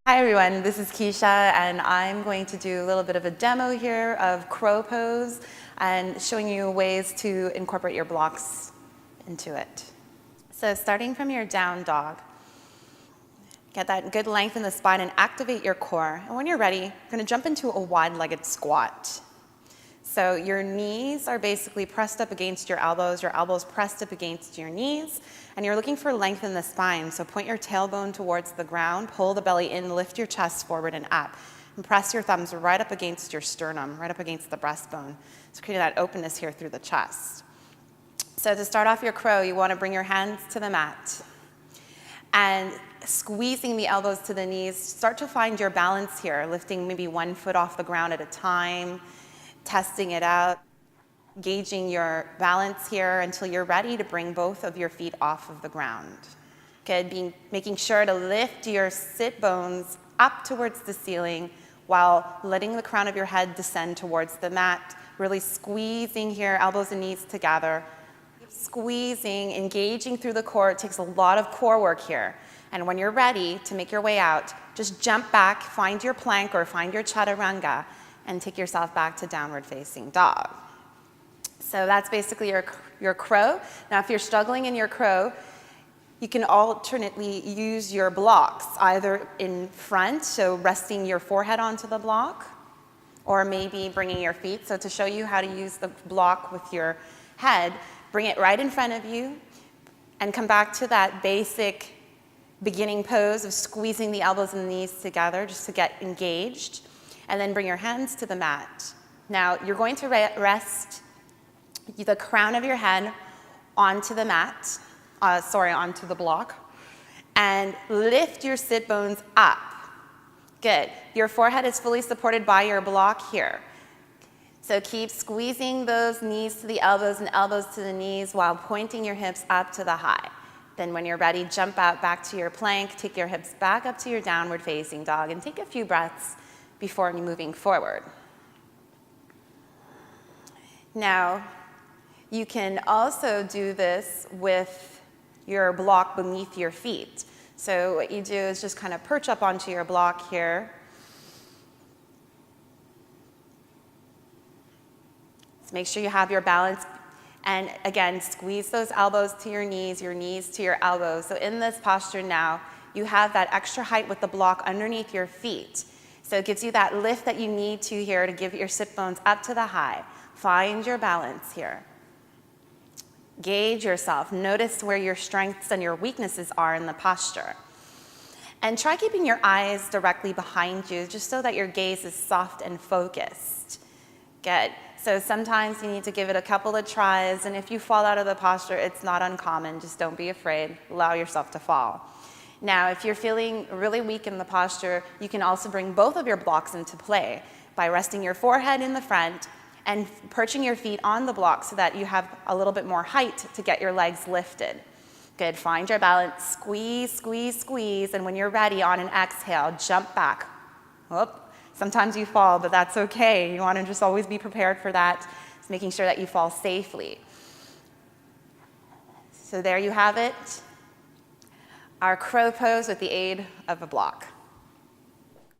Hi everyone, this is Keisha and I'm going to do a little bit of a demo here of crow pose and showing you ways to incorporate your blocks into it. So starting from your down dog, get that good length in the spine and activate your core. And when you're ready, you're going to jump into a wide-legged squat. So your knees are basically pressed up against your elbows pressed up against your knees, and you're looking for length in the spine. So point your tailbone towards the ground, pull the belly in, lift your chest forward and up, and press your thumbs right up against your sternum, right up against the breastbone. So creating that openness here through the chest. So to start off your crow, you want to bring your hands to the mat, and squeezing the elbows to the knees, start to find your balance here, lifting maybe one foot off the ground at a time, testing it out, gauging your balance here until you're ready to bring both of your feet off of the ground. Good, making sure to lift your sit bones up towards the ceiling while letting the crown of your head descend towards the mat, really squeezing here, elbows and knees together, squeezing, engaging through the core. It takes a lot of core work here. And when you're ready to make your way out, just jump back, find your plank or find your chaturanga, and take yourself back to downward facing dog. So that's basically your crow. Now if you're struggling in your crow, you can alternately use your blocks, either in front, so resting your forehead onto the block, or maybe bringing your feet. So to show you how to use the block with your head, bring it right in front of you and come back to that basic beginning pose of squeezing the elbows and the knees together just to get engaged. And then bring your hands to the mat. Now you're going to rest the crown of your head onto the mat, onto the block, and lift your sit bones up. Good. Your forehead is fully supported by your block here. So keep squeezing those knees to the elbows and elbows to the knees while pointing your hips up to the high. Then when you're ready, jump out back to your plank, take your hips back up to your downward facing dog, and take a few breaths before moving forward. Now, you can also do this with your block beneath your feet. So what you do is just kind of perch up onto your block here. So make sure you have your balance. And again, squeeze those elbows to your knees to your elbows. So in this posture now, you have that extra height with the block underneath your feet. So it gives you that lift that you need to here to give your sit bones up to the high. Find your balance here. Gauge yourself. Notice where your strengths and your weaknesses are in the posture. And try keeping your eyes directly behind you just so that your gaze is soft and focused. Good. So sometimes you need to give it a couple of tries, and if you fall out of the posture, it's not uncommon. Just don't be afraid. Allow yourself to fall. Now, if you're feeling really weak in the posture, you can also bring both of your blocks into play by resting your forehead in the front and perching your feet on the block so that you have a little bit more height to get your legs lifted. Good, find your balance, squeeze, squeeze, squeeze, and when you're ready, on an exhale, jump back. Whoop. Sometimes you fall, but that's okay. You want to just always be prepared for that, just making sure that you fall safely. So there you have it. Our crow pose with the aid of a block.